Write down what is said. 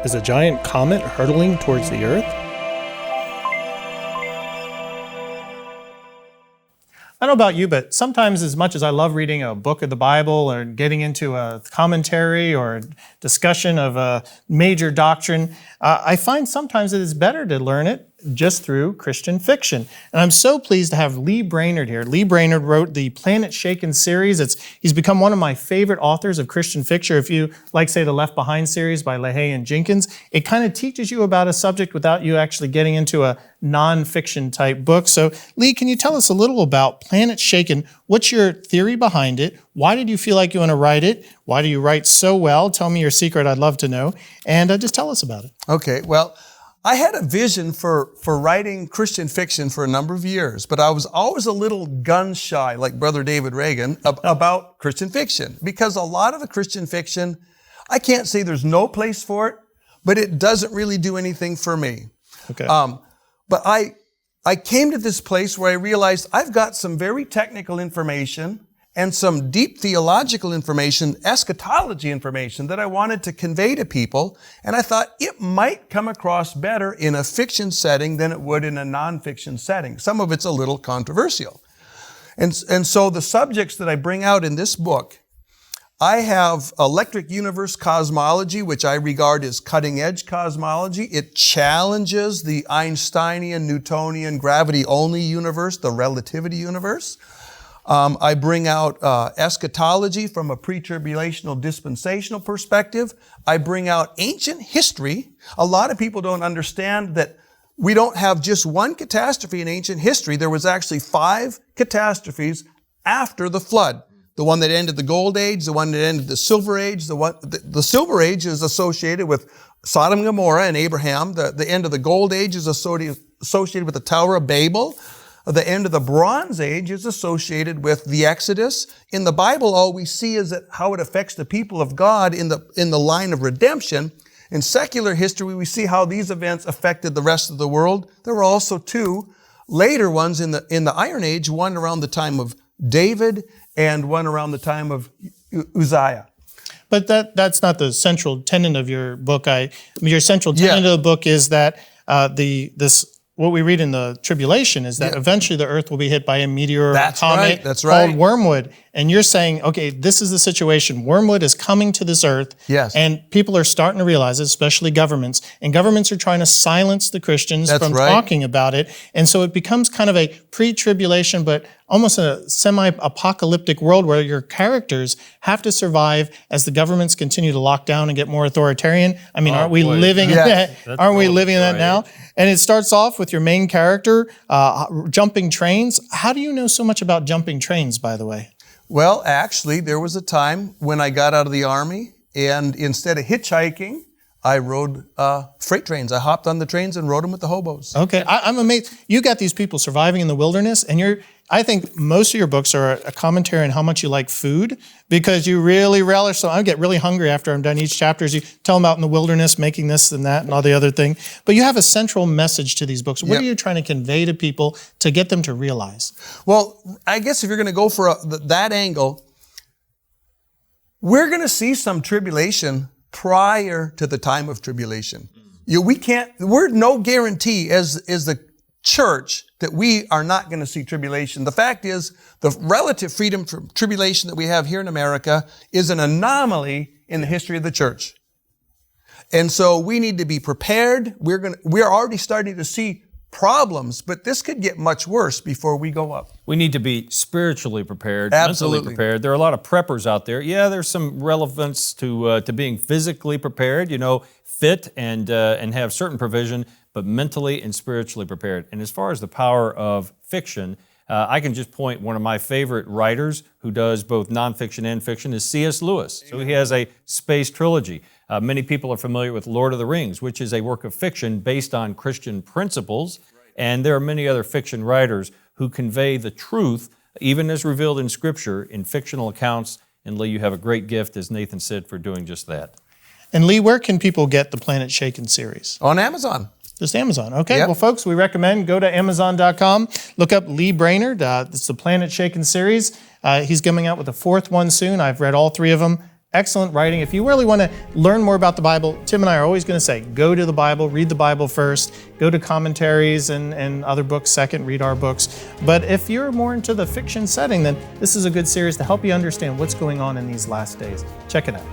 Is a giant comet hurtling towards the Earth? I don't know about you, but sometimes as much as I love reading a book of the Bible or getting into a commentary or a discussion of a major doctrine, I find sometimes it is better to learn it just through Christian fiction. And I'm so pleased to have Lee Brainard here. Lee Brainard wrote the Planet Shaken series. He's become one of my favorite authors of Christian fiction. If you like, say, the Left Behind series by LaHaye and Jenkins, it kind of teaches you about a subject without you actually getting into a non-fiction type book. So, Lee, can you tell us a little about Planet Shaken? What's your theory behind it? Why did you feel like you want to write it? Why do you write so well? Tell me your secret. I'd love to know. And just tell us about it. Okay, well, I had a vision for writing Christian fiction for a number of years, but I was always a little gun shy, like Brother David Reagan, about Christian fiction. Because a lot of the Christian fiction, I can't say there's no place for it, but it doesn't really do anything for me. Okay. But I came to this place where I realized I've got some very technical information and some deep theological information, eschatology information that I wanted to convey to people. And I thought it might come across better in a fiction setting than it would in a non-fiction setting. Some of it's a little controversial. And so the subjects that I bring out in this book, I have electric universe cosmology, which I regard as cutting-edge cosmology. It challenges the Einsteinian, Newtonian, gravity-only universe, the relativity universe. I bring out eschatology from a pre-tribulational dispensational perspective. I bring out ancient history. A lot of people don't understand that we don't have just one catastrophe in ancient history. There was actually 5 catastrophes after the flood. The one that ended the Gold Age, the one that ended the Silver Age. The Silver Age is associated with Sodom and Gomorrah and Abraham. The end of the Gold Age is associated with the Tower of Babel. The end of the Bronze Age is associated with the Exodus. In the Bible, all we see is that how it affects the people of God in the line of redemption. In secular history, we see how these events affected the rest of the world. There were also 2 later ones in the Iron Age, one around the time of David and one around the time of Uzziah. But that's not the central tenet of your book. Your central tenet of the book is that what we read in the tribulation is that eventually the earth will be hit by a meteor or a comet called wormwood. And you're saying, okay, this is the situation. Wormwood is coming to this earth. Yes. And people are starting to realize it, especially governments. And governments are trying to silence the Christians from talking about it. And so it becomes kind of a pre-tribulation, but almost a semi-apocalyptic world where your characters have to survive as the governments continue to lock down and get more authoritarian. I mean, aren't we living in that? Aren't we living in that now? And it starts off with your main character jumping trains. How do you know so much about jumping trains, by the way? Well, actually, there was a time when I got out of the Army, and instead of hitchhiking, I rode freight trains. I hopped on the trains and rode them with the hobos. Okay, I'm amazed. You got these people surviving in the wilderness, and I think most of your books are a commentary on how much you like food, because you really relish. So I get really hungry after I'm done each chapter. You tell them out in the wilderness, making this and that and all the other thing. But you have a central message to these books. What are you trying to convey to people to get them to realize? Well, I guess if you're going to go for that angle, we're going to see some tribulation prior to the time of tribulation. We're no guarantee as the church that we are not going to see tribulation. The fact is, the relative freedom from tribulation that we have here in America is an anomaly in the history of the church. And so we need to be prepared. We're already starting to see problems, but this could get much worse before we go up. We need to be spiritually prepared, Absolutely. mentally prepared. There are a lot of preppers out there. Yeah, there's some relevance to being physically prepared, fit and have certain provision, but mentally and spiritually prepared. And as far as the power of fiction, I can just point one of my favorite writers who does both nonfiction and fiction is C.S. Lewis. So he has a space trilogy. Many people are familiar with Lord of the Rings, which is a work of fiction based on Christian principles. And there are many other fiction writers who convey the truth, even as revealed in Scripture, in fictional accounts. And Lee, you have a great gift, as Nathan said, for doing just that. And Lee, where can people get the Planet Shaken series? On Amazon. Just Amazon. Okay, Yep. Well, folks, we recommend go to Amazon.com, look up Lee Brainard. It's the Planet Shaken series. He's coming out with a 4th one soon. I've read all 3 of them. excellent writing. If you really want to learn more about the Bible, Tim and I are always going to say, go to the Bible, read the Bible first, go to commentaries and other books second, read our books. But if you're more into the fiction setting, then this is a good series to help you understand what's going on in these last days. Check it out.